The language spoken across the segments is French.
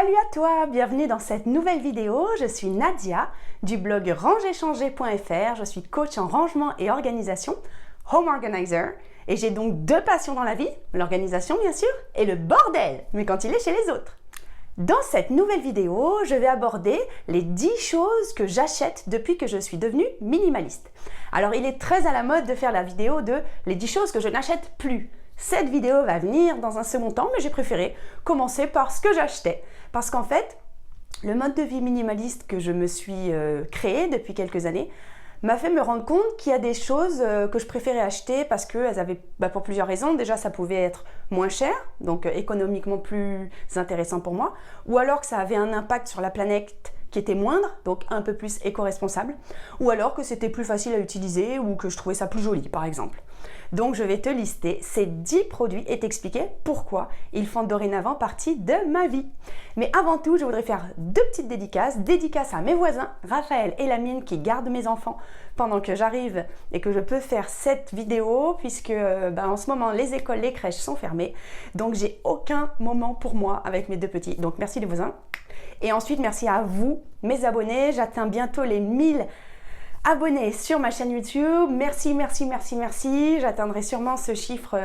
Salut à toi, bienvenue dans cette nouvelle vidéo. Je suis Nadia du blog rangerchanger.fr. Je suis coach en rangement et organisation, home organizer. Et j'ai donc deux passions dans la vie, l'organisation bien sûr, et le bordel, mais quand il est chez les autres. Dans cette nouvelle vidéo, je vais aborder les 10 choses que j'achète depuis que je suis devenue minimaliste. Alors il est très à la mode de faire la vidéo de les 10 choses que je n'achète plus. Cette vidéo va venir dans un second temps, mais j'ai préféré commencer par ce que j'achetais. Parce qu'en fait, le mode de vie minimaliste que je me suis créé depuis quelques années m'a fait me rendre compte qu'il y a des choses que je préférais acheter parce qu'elles avaient, pour plusieurs raisons. Déjà, ça pouvait être moins cher, donc économiquement plus intéressant pour moi, ou alors que ça avait un impact sur la planète qui était moindre, donc un peu plus éco-responsable, ou alors que c'était plus facile à utiliser ou que je trouvais ça plus joli, par exemple. Donc je vais te lister ces 10 produits et t'expliquer pourquoi ils font dorénavant partie de ma vie. Mais avant tout, je voudrais faire deux petites dédicaces. Dédicace à mes voisins, Raphaël et Lamine, qui gardent mes enfants pendant que j'arrive et que je peux faire cette vidéo, puisque en ce moment, les écoles, les crèches sont fermées. Donc j'ai aucun moment pour moi avec mes deux petits. Donc merci les voisins. Et ensuite, merci à vous, mes abonnés. J'atteins bientôt les 1000 abonnés sur ma chaîne YouTube. Merci, merci, merci, merci. J'atteindrai sûrement ce chiffre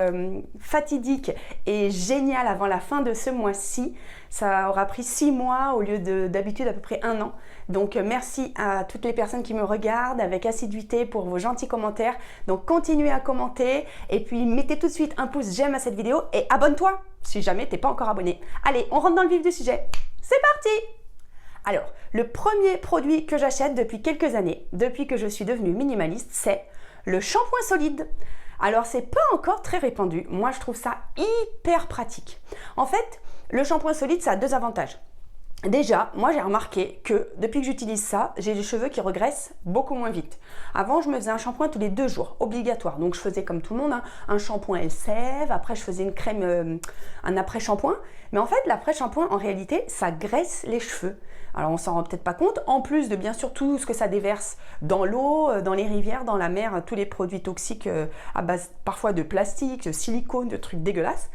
fatidique et génial avant la fin de ce mois-ci. Ça aura pris 6 mois au lieu d'habitude à peu près 1 an. Donc merci à toutes les personnes qui me regardent avec assiduité pour vos gentils commentaires. Donc continuez à commenter et puis mettez tout de suite un pouce j'aime à cette vidéo et abonne-toi si jamais t'es pas encore abonné. Allez, on rentre dans le vif du sujet. C'est parti! Alors, le premier produit que j'achète depuis quelques années, depuis que je suis devenue minimaliste, c'est le shampoing solide. Alors, c'est pas encore très répandu. Moi, je trouve ça hyper pratique. En fait, le shampoing solide, ça a deux avantages. Déjà, moi j'ai remarqué que depuis que j'utilise ça, j'ai les cheveux qui regressent beaucoup moins vite. Avant, je me faisais un shampoing tous les 2 jours, obligatoire. Donc je faisais comme tout le monde, un shampoing Elseve, après je faisais une crème, un après-shampoing. Mais en fait, l'après-shampoing, en réalité, ça graisse les cheveux. Alors on s'en rend peut-être pas compte, en plus de bien sûr tout ce que ça déverse dans l'eau, dans les rivières, dans la mer, tous les produits toxiques à base parfois de plastique, de silicone, de trucs dégueulasses.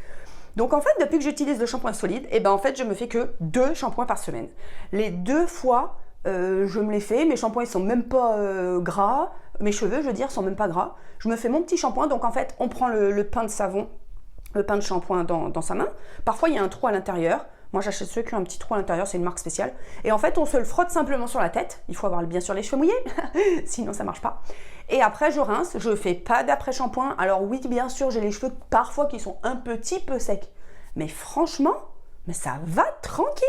Donc en fait, depuis que j'utilise le shampoing solide, en fait, je me fais que 2 shampoings par semaine. Les 2 fois, je me les fais. Mes shampoings, ils sont même pas gras. Mes cheveux, je veux dire, sont même pas gras. Je me fais mon petit shampoing. Donc en fait, on prend le pain de savon, le pain de shampoing dans sa main. Parfois, il y a un trou à l'intérieur. Moi, j'achète ceux qui ont un petit trou à l'intérieur, c'est une marque spéciale. Et en fait, on se le frotte simplement sur la tête. Il faut avoir bien sûr les cheveux mouillés, sinon ça marche pas. Et après, je rince. Je fais pas d'après-shampoing. Alors oui, bien sûr, j'ai les cheveux parfois qui sont un petit peu secs. Mais franchement, ça va tranquille.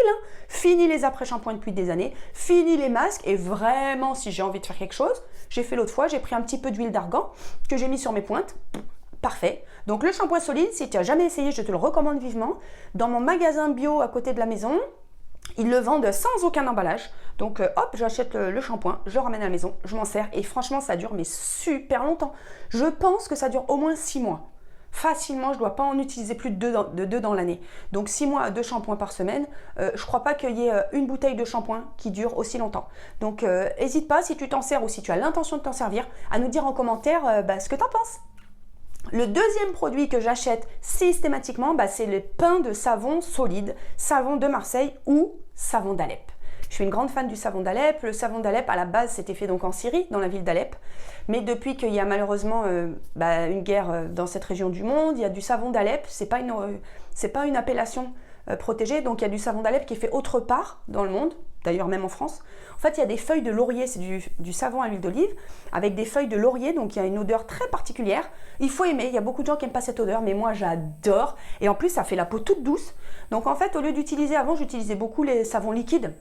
Fini les après-shampoings depuis des années. Fini les masques. Et vraiment, si j'ai envie de faire quelque chose, j'ai fait l'autre fois, j'ai pris un petit peu d'huile d'argan que j'ai mis sur mes pointes. Parfait. Donc le shampoing solide, si tu n'as jamais essayé, je te le recommande vivement. Dans mon magasin bio à côté de la maison, ils le vendent sans aucun emballage. Donc hop, j'achète le shampoing, je le ramène à la maison, je m'en sers et franchement ça dure mais super longtemps. Je pense que ça dure au moins 6 mois. Facilement, je ne dois pas en utiliser plus de 2 dans l'année. Donc 6 mois à 2 shampoings par semaine. Je ne crois pas qu'il y ait une bouteille de shampoing qui dure aussi longtemps. Donc n'hésite pas, si tu t'en sers ou si tu as l'intention de t'en servir, à nous dire en commentaire ce que tu en penses. Le deuxième produit que j'achète systématiquement, c'est le pain de savon solide, savon de Marseille ou savon d'Alep. Je suis une grande fan du savon d'Alep. Le savon d'Alep, à la base, c'était fait donc en Syrie, dans la ville d'Alep. Mais depuis qu'il y a malheureusement une guerre dans cette région du monde, il y a du savon d'Alep. C'est pas une appellation protégée. Donc, il y a du savon d'Alep qui est fait autre part dans le monde, d'ailleurs même en France. En fait, il y a des feuilles de laurier, c'est du savon à l'huile d'olive, avec des feuilles de laurier, donc il y a une odeur très particulière. Il faut aimer, il y a beaucoup de gens qui n'aiment pas cette odeur, mais moi j'adore. Et en plus, ça fait la peau toute douce. Donc en fait, au lieu d'utiliser, avant, j'utilisais beaucoup les savons liquides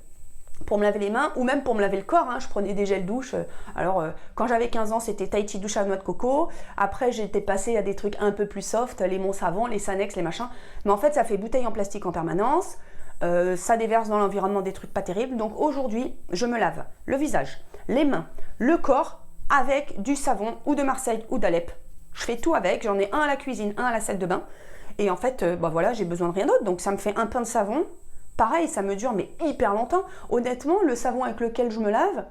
pour me laver les mains ou même pour me laver le corps. Je prenais des gels douche. Alors, quand j'avais 15 ans, c'était Tahiti douche à la noix de coco. Après, j'étais passée à des trucs un peu plus soft, les Mont Savon, les Sanex, les machins. Mais en fait, ça fait bouteille en plastique en permanence. Ça déverse dans l'environnement des trucs pas terribles. Donc aujourd'hui, je me lave le visage, les mains, le corps avec du savon ou de Marseille ou d'Alep. Je fais tout avec. J'en ai un à la cuisine, un à la salle de bain. Et en fait, voilà, j'ai besoin de rien d'autre. Donc ça me fait un pain de savon. Pareil, ça me dure mais hyper longtemps. Honnêtement, le savon avec lequel je me lave,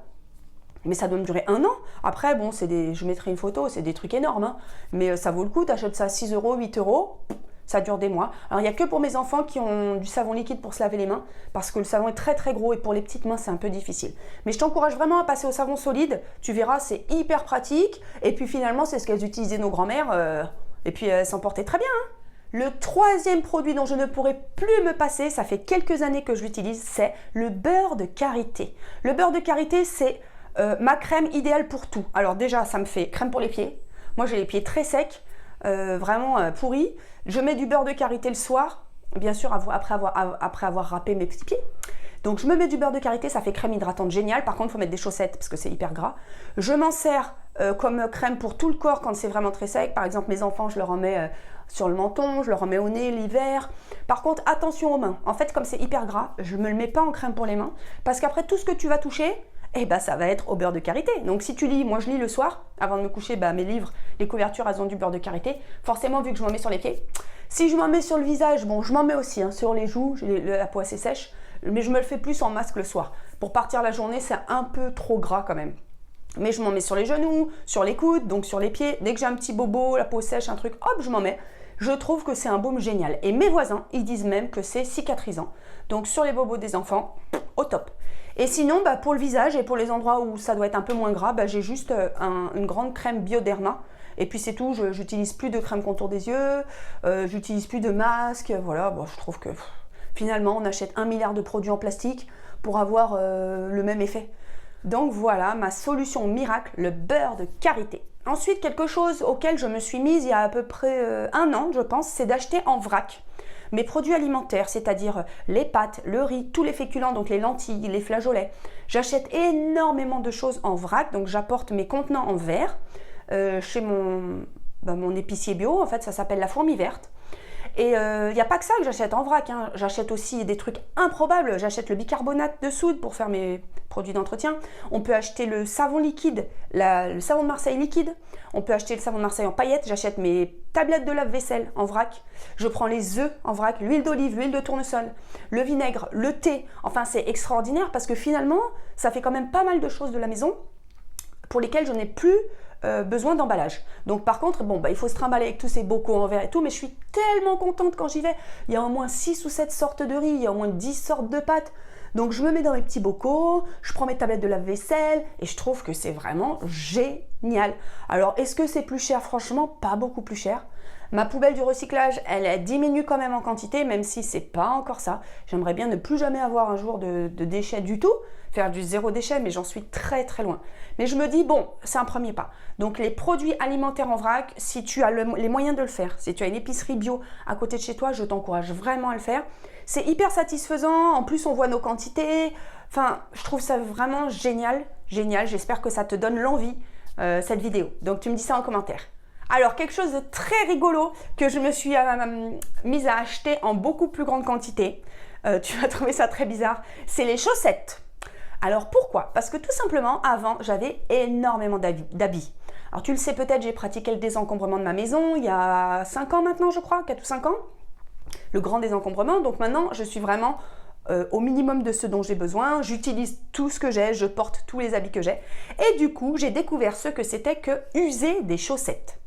mais ça doit me durer 1 an. Après, bon, je mettrai une photo, c'est des trucs énormes. Mais ça vaut le coup, tu achètes ça à 6 €, 8 €. ça dure des mois. Alors il n'y a que pour mes enfants qui ont du savon liquide pour se laver les mains, parce que le savon est très très gros et pour les petites mains c'est un peu difficile. Mais je t'encourage vraiment à passer au savon solide, tu verras c'est hyper pratique, et puis finalement c'est ce qu'elles utilisaient nos grands-mères, et puis elles s'en portaient très bien. Hein. Le troisième produit dont je ne pourrais plus me passer, ça fait quelques années que je l'utilise, c'est le beurre de karité. Le beurre de karité c'est ma crème idéale pour tout. Alors déjà ça me fait crème pour les pieds, moi j'ai les pieds très secs, vraiment pourris. Je mets du beurre de karité le soir, bien sûr après avoir râpé mes petits pieds. Donc je me mets du beurre de karité, ça fait crème hydratante géniale. Par contre, il faut mettre des chaussettes parce que c'est hyper gras. Je m'en sers comme crème pour tout le corps quand c'est vraiment très sec. Par exemple, mes enfants, je leur en mets sur le menton, je leur en mets au nez l'hiver. Par contre, attention aux mains. En fait, comme c'est hyper gras, je ne me le mets pas en crème pour les mains parce qu'après, tout ce que tu vas toucher, eh ben, ça va être au beurre de karité. Donc si tu lis, moi je lis le soir, avant de me coucher, mes livres, les couvertures, elles ont du beurre de karité. Forcément, vu que je m'en mets sur les pieds. Si je m'en mets sur le visage, bon, je m'en mets aussi sur les joues, j'ai la peau assez sèche, mais je me le fais plus en masque le soir. Pour partir la journée, c'est un peu trop gras quand même. Mais je m'en mets sur les genoux, sur les coudes, donc sur les pieds. Dès que j'ai un petit bobo, la peau sèche, un truc, hop, je m'en mets. Je trouve que c'est un baume génial. Et mes voisins, ils disent même que c'est cicatrisant. Donc sur les bobos des enfants, au top. Et sinon, pour le visage et pour les endroits où ça doit être un peu moins gras, j'ai juste une grande crème Bioderma. Et puis c'est tout, j'utilise plus de crème contour des yeux, j'utilise plus de masque. Voilà, je trouve que finalement, on achète 1 milliard de produits en plastique pour avoir le même effet. Donc voilà, ma solution miracle, le beurre de karité. Ensuite, quelque chose auquel je me suis mise il y a à peu près 1 an, je pense, c'est d'acheter en vrac mes produits alimentaires, c'est-à-dire les pâtes, le riz, tous les féculents, donc les lentilles, les flageolets. J'achète énormément de choses en vrac, donc j'apporte mes contenants en verre chez mon épicier bio, en fait ça s'appelle la fourmi verte. Et il n'y a pas que ça que j'achète en vrac, hein. J'achète aussi des trucs improbables. J'achète le bicarbonate de soude pour faire mes produits d'entretien. On peut acheter le savon liquide, le savon de Marseille liquide. On peut acheter le savon de Marseille en paillettes. J'achète mes tablettes de lave-vaisselle en vrac. Je prends les œufs en vrac, l'huile d'olive, l'huile de tournesol, le vinaigre, le thé. Enfin, c'est extraordinaire parce que finalement, ça fait quand même pas mal de choses de la maison pour lesquelles je n'ai plus besoin d'emballage. Donc par contre, il faut se trimballer avec tous ces bocaux en verre et tout, mais je suis tellement contente quand j'y vais. Il y a au moins 6 ou 7 sortes de riz, il y a au moins 10 sortes de pâtes. Donc je me mets dans mes petits bocaux, je prends mes tablettes de lave-vaisselle et je trouve que c'est vraiment génial. Alors est-ce que c'est plus cher? Franchement, pas beaucoup plus cher. Ma poubelle du recyclage, elle diminue quand même en quantité, même si c'est pas encore ça. J'aimerais bien ne plus jamais avoir un jour de déchets du tout, faire du zéro déchet, mais j'en suis très très loin. Mais je me dis, c'est un premier pas. Donc les produits alimentaires en vrac, si tu as les moyens de le faire, si tu as une épicerie bio à côté de chez toi, je t'encourage vraiment à le faire. C'est hyper satisfaisant, en plus on voit nos quantités. Enfin, je trouve ça vraiment génial, génial. J'espère que ça te donne l'envie, cette vidéo. Donc tu me dis ça en commentaire. Alors, quelque chose de très rigolo que je me suis mise à acheter en beaucoup plus grande quantité, tu vas trouver ça très bizarre, c'est les chaussettes. Alors, pourquoi? Parce que tout simplement, avant, j'avais énormément d'habits. Alors, tu le sais peut-être, j'ai pratiqué le désencombrement de ma maison il y a 5 ans maintenant, je crois, 4 ou 5 ans. Le grand désencombrement. Donc maintenant, je suis vraiment au minimum de ce dont j'ai besoin. J'utilise tout ce que j'ai, je porte tous les habits que j'ai. Et du coup, j'ai découvert ce que c'était que user des chaussettes.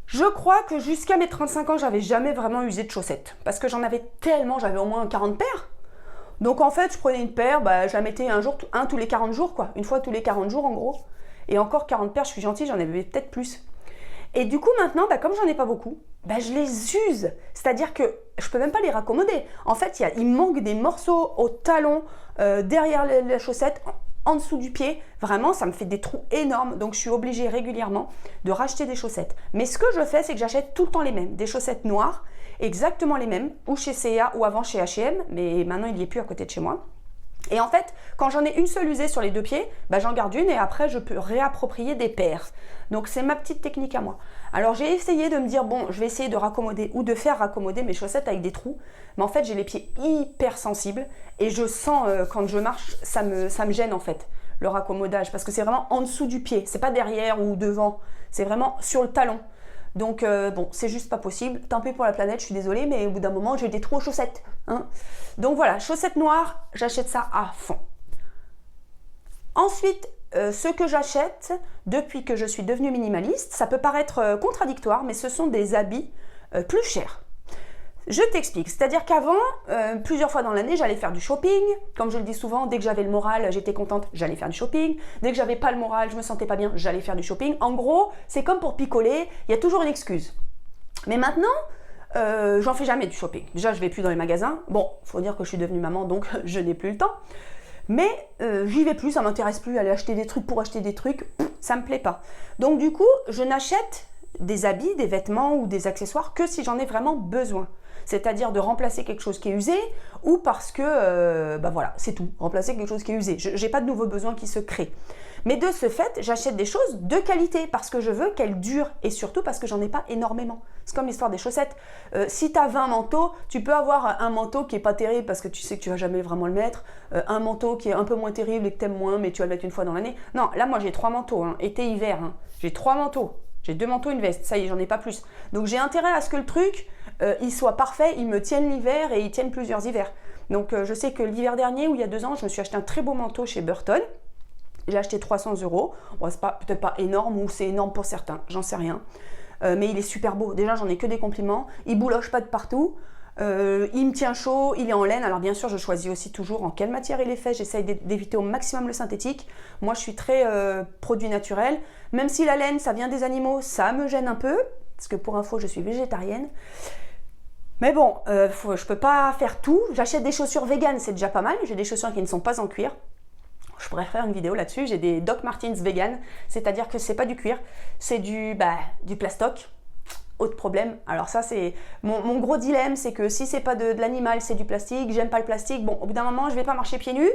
Je crois que jusqu'à mes 35 ans, j'avais jamais vraiment usé de chaussettes. Parce que j'en avais tellement, j'avais au moins 40 paires. Donc en fait, je prenais une paire, je la mettais un tous les 40 jours, quoi. Une fois tous les 40 jours, en gros. Et encore 40 paires, je suis gentille, j'en avais peut-être plus. Et du coup, maintenant, comme j'en ai pas beaucoup, je les use. C'est-à-dire que je peux même pas les raccommoder. En fait, il manque des morceaux au talon, derrière la chaussette, en dessous du pied. Vraiment, ça me fait des trous énormes. Donc, je suis obligée régulièrement de racheter des chaussettes. Mais ce que je fais, c'est que j'achète tout le temps les mêmes. Des chaussettes noires, exactement les mêmes, ou chez C&A ou avant chez H&M. Mais maintenant, il n'y est plus à côté de chez moi. Et en fait, quand j'en ai une seule usée sur les 2 pieds, j'en garde une et après, je peux réapproprier des paires. Donc, c'est ma petite technique à moi. Alors, j'ai essayé de me dire, je vais essayer de raccommoder ou de faire raccommoder mes chaussettes avec des trous. Mais en fait, j'ai les pieds hyper sensibles et je sens quand je marche, ça me gêne en fait, le raccommodage. Parce que c'est vraiment en dessous du pied. C'est pas derrière ou devant. C'est vraiment sur le talon. Donc, c'est juste pas possible. Tant pis pour la planète, je suis désolée, mais au bout d'un moment, j'ai des trous aux chaussettes. Hein. Donc voilà, chaussettes noires, j'achète ça à fond. Ensuite, ce que j'achète depuis que je suis devenue minimaliste, ça peut paraître contradictoire, mais ce sont des habits plus chers. Je t'explique, c'est-à-dire qu'avant, plusieurs fois dans l'année, j'allais faire du shopping. Comme je le dis souvent, dès que j'avais le moral, j'étais contente, j'allais faire du shopping. Dès que j'avais pas le moral, je me sentais pas bien, j'allais faire du shopping. En gros, c'est comme pour picoler, il y a toujours une excuse. Mais maintenant, j'en fais jamais du shopping. Déjà, je vais plus dans les magasins. Bon, faut dire que je suis devenue maman, donc je n'ai plus le temps. Mais j'y vais plus, ça m'intéresse plus, aller acheter des trucs pour acheter des trucs, ça me plaît pas. Donc du coup, je n'achète des habits, des vêtements ou des accessoires que si j'en ai vraiment besoin. C'est-à-dire de remplacer quelque chose qui est usé ou parce que, voilà, c'est tout, remplacer quelque chose qui est usé. Je n'ai pas de nouveaux besoins qui se créent. Mais de ce fait, j'achète des choses de qualité parce que je veux qu'elles durent et surtout parce que j'en ai pas énormément. C'est comme l'histoire des chaussettes. Si tu as 20 manteaux, tu peux avoir un manteau qui est pas terrible parce que tu sais que tu vas jamais vraiment le mettre, un manteau qui est un peu moins terrible et que tu aimes moins mais tu vas le mettre une fois dans l'année. Non, là moi j'ai 3 manteaux, hein, été-hiver. Hein. J'ai 3 manteaux. J'ai 2 manteaux, une veste. Ça y est, j'en ai pas plus. Donc j'ai intérêt à ce que le truc, il soit parfait, il me tienne l'hiver et il tienne plusieurs hivers. Donc je sais que l'hiver dernier ou il y a 2 ans, je me suis acheté un très beau manteau chez Burton. J'ai acheté 300 €. Bon, c'est peut-être pas énorme ou c'est énorme pour certains, j'en sais rien. Mais il est super beau. Déjà, j'en ai que des compliments. Il bouloche pas de partout. Il me tient chaud, il est en laine. Alors bien sûr, je choisis aussi toujours en quelle matière il est fait. J'essaye d'éviter au maximum le synthétique. Moi, je suis très produit naturel. Même si la laine, ça vient des animaux, ça me gêne un peu. Parce que pour info, je suis végétarienne. Mais bon, je peux pas faire tout. J'achète des chaussures véganes, c'est déjà pas mal. J'ai des chaussures qui ne sont pas en cuir. Je pourrais faire une vidéo là-dessus. J'ai des Doc Martens vegan, c'est-à-dire que c'est pas du cuir, c'est du plastoc. Autre problème. Alors ça, c'est mon gros dilemme, c'est que si c'est pas de l'animal, c'est du plastique. J'aime pas le plastique. Bon, au bout d'un moment, je vais pas marcher pieds nus.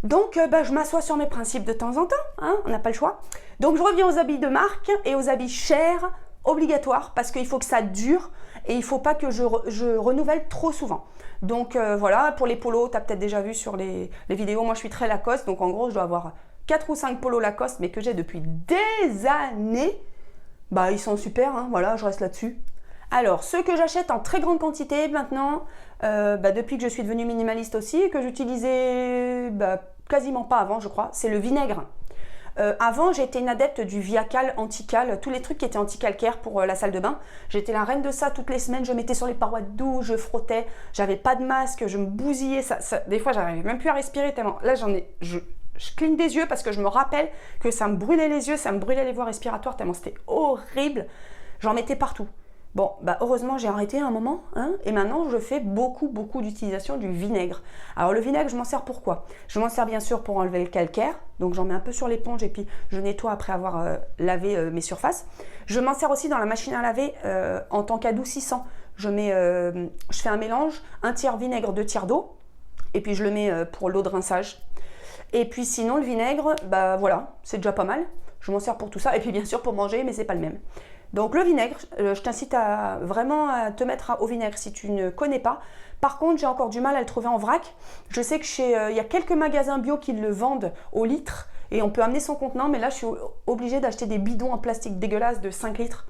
Donc, je m'assois sur mes principes de temps en temps. Hein, on n'a pas le choix. Donc, je reviens aux habits de marque et aux habits chers, obligatoires, parce qu'il faut que ça dure et il faut pas que je renouvelle trop souvent. Donc voilà, pour les polos, tu as peut-être déjà vu sur les vidéos, moi je suis très Lacoste, donc en gros je dois avoir 4 ou 5 polos Lacoste, mais que j'ai depuis des années. Bah ils sont super, hein, voilà, je reste là-dessus. Alors, ceux que j'achète en très grande quantité maintenant, depuis que je suis devenue minimaliste aussi, et que j'utilisais quasiment pas avant je crois, c'est le vinaigre. Avant, j'étais une adepte du Viacal, Antical, tous les trucs qui étaient anti-calcaire pour la salle de bain. J'étais la reine de ça toutes les semaines. Je mettais sur les parois de douche, je frottais. J'avais pas de masque, je me bousillais. Des fois, j'arrivais même plus à respirer tellement. Là, je cligne des yeux parce que je me rappelle que ça me brûlait les yeux, ça me brûlait les voies respiratoires tellement c'était horrible. J'en mettais partout. Bon, heureusement, j'ai arrêté à un moment, hein, et maintenant, je fais beaucoup d'utilisation du vinaigre. Alors, le vinaigre, je m'en sers pour quoi? Je m'en sers bien sûr pour enlever le calcaire, donc j'en mets un peu sur l'éponge et puis je nettoie après avoir lavé mes surfaces. Je m'en sers aussi dans la machine à laver en tant qu'adoucissant. Je fais un mélange, 1/3 vinaigre, 2/3 d'eau, et puis je le mets pour l'eau de rinçage. Et puis sinon, le vinaigre, voilà, c'est déjà pas mal. Je m'en sers pour tout ça, et puis bien sûr pour manger, mais c'est pas le même. Donc le vinaigre, je t'incite vraiment à te mettre au vinaigre si tu ne connais pas. Par contre, j'ai encore du mal à le trouver en vrac. Je sais que il y a quelques magasins bio qui le vendent au litre et on peut amener son contenant, mais là je suis obligée d'acheter des bidons en plastique dégueulasse de 5 litres.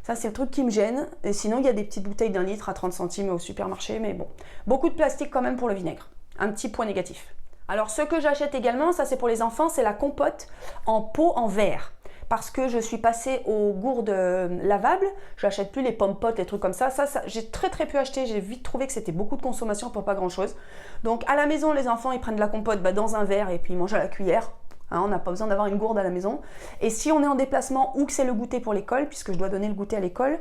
Ça, c'est le truc qui me gêne. Et sinon, il y a des petites bouteilles d'1 litre à 30 centimes au supermarché, mais bon. Beaucoup de plastique quand même pour le vinaigre. Un petit point négatif. Alors, ce que j'achète également, ça c'est pour les enfants, c'est la compote en pot en verre. Parce que je suis passée aux gourdes lavables, je n'achète plus les pommes-potes, les trucs comme ça. Ça j'ai très peu acheté, j'ai vite trouvé que c'était beaucoup de consommation pour pas grand-chose. Donc à la maison, les enfants, ils prennent de la compote dans un verre et puis ils mangent à la cuillère. Hein, on n'a pas besoin d'avoir une gourde à la maison. Et si on est en déplacement ou que c'est le goûter pour l'école, puisque je dois donner le goûter à l'école,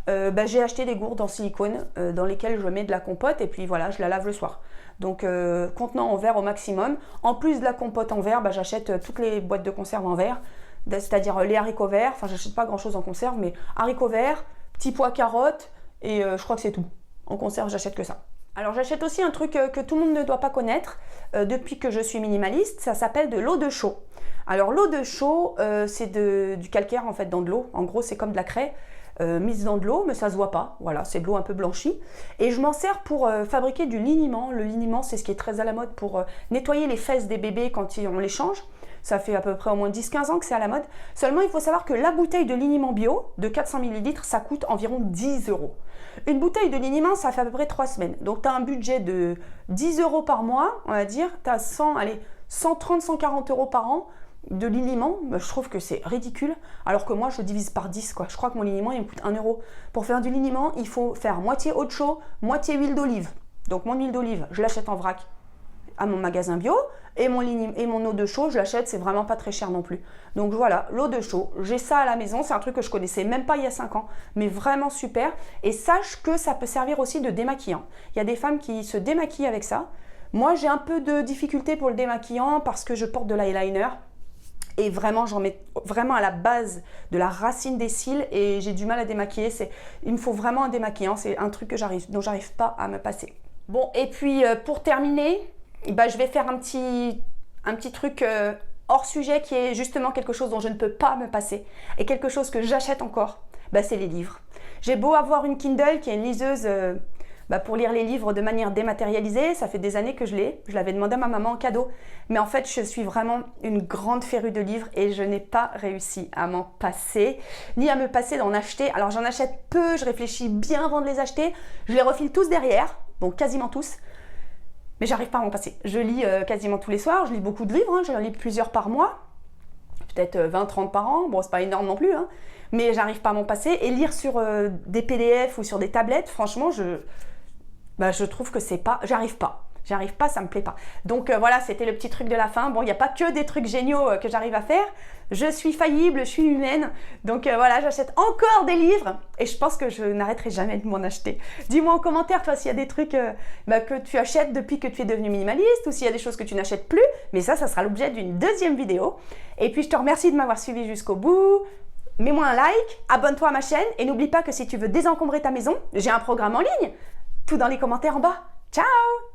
j'ai acheté des gourdes en silicone dans lesquelles je mets de la compote et puis voilà, je la lave le soir. Donc contenant en verre au maximum. En plus de la compote en verre, j'achète toutes les boîtes de conserve en verre. C'est-à-dire les haricots verts, enfin j'achète pas grand chose en conserve, mais haricots verts, petits pois carottes, et je crois que c'est tout. En conserve, j'achète que ça. Alors j'achète aussi un truc que tout le monde ne doit pas connaître depuis que je suis minimaliste, ça s'appelle de l'eau de chaux. Alors l'eau de chaux, c'est du calcaire en fait dans de l'eau, en gros c'est comme de la craie mise dans de l'eau, mais ça se voit pas, voilà, c'est de l'eau un peu blanchie. Et je m'en sers pour fabriquer du liniment. Le liniment, c'est ce qui est très à la mode pour nettoyer les fesses des bébés quand on les change. Ça fait à peu près au moins 10-15 ans que c'est à la mode. Seulement, il faut savoir que la bouteille de liniment bio de 400 ml, ça coûte environ 10 €. Une bouteille de liniment, ça fait à peu près 3 semaines. Donc, tu as un budget de 10 € par mois, on va dire. Tu as 130-140 € par an. de liniment, je trouve que c'est ridicule, alors que moi je divise par 10 quoi. Je crois que mon liniment il me coûte 1 euro. Pour faire du liniment, il faut faire moitié eau de chaud, moitié huile d'olive. Donc mon huile d'olive, je l'achète en vrac à mon magasin bio, et mon eau de chaux, je l'achète, c'est vraiment pas très cher non plus. Donc voilà, l'eau de chaux, j'ai ça à la maison, c'est un truc que je connaissais même pas il y a 5 ans, mais vraiment super. Et sache que ça peut servir aussi de démaquillant. Il y a des femmes qui se démaquillent avec ça. Moi j'ai un peu de difficulté pour le démaquillant parce que je porte de l'eyeliner. Et vraiment, j'en mets vraiment à la base de la racine des cils et j'ai du mal à démaquiller. Il me faut vraiment un démaquillant, c'est un truc dont j'arrive pas à me passer. Bon, et puis pour terminer, je vais faire un petit truc hors sujet qui est justement quelque chose dont je ne peux pas me passer et quelque chose que j'achète encore, c'est les livres. J'ai beau avoir une Kindle qui est une liseuse pour lire les livres de manière dématérialisée, ça fait des années que je l'ai, je l'avais demandé à ma maman en cadeau, mais en fait je suis vraiment une grande férue de livres et je n'ai pas réussi à m'en passer, ni à me passer d'en acheter. Alors j'en achète peu, je réfléchis bien avant de les acheter, je les refile tous derrière, donc quasiment tous, mais j'arrive pas à m'en passer. Je lis quasiment tous les soirs, je lis beaucoup de livres, j'en lis plusieurs par mois, peut-être 20-30 par an, bon c'est pas énorme non plus, mais j'arrive pas à m'en passer. Et lire sur des PDF ou sur des tablettes, franchement je trouve que j'arrive pas, ça me plaît pas. Donc voilà, c'était le petit truc de la fin. Bon, il n'y a pas que des trucs géniaux que j'arrive à faire. Je suis faillible, je suis humaine. Donc voilà, j'achète encore des livres et je pense que je n'arrêterai jamais de m'en acheter. Dis-moi en commentaire, toi, s'il y a des trucs que tu achètes depuis que tu es devenu minimaliste ou s'il y a des choses que tu n'achètes plus. Mais ça sera l'objet d'une deuxième vidéo. Et puis, je te remercie de m'avoir suivi jusqu'au bout. Mets-moi un like, abonne-toi à ma chaîne et n'oublie pas que si tu veux désencombrer ta maison, j'ai un programme en ligne. Tout dans les commentaires en bas. Ciao!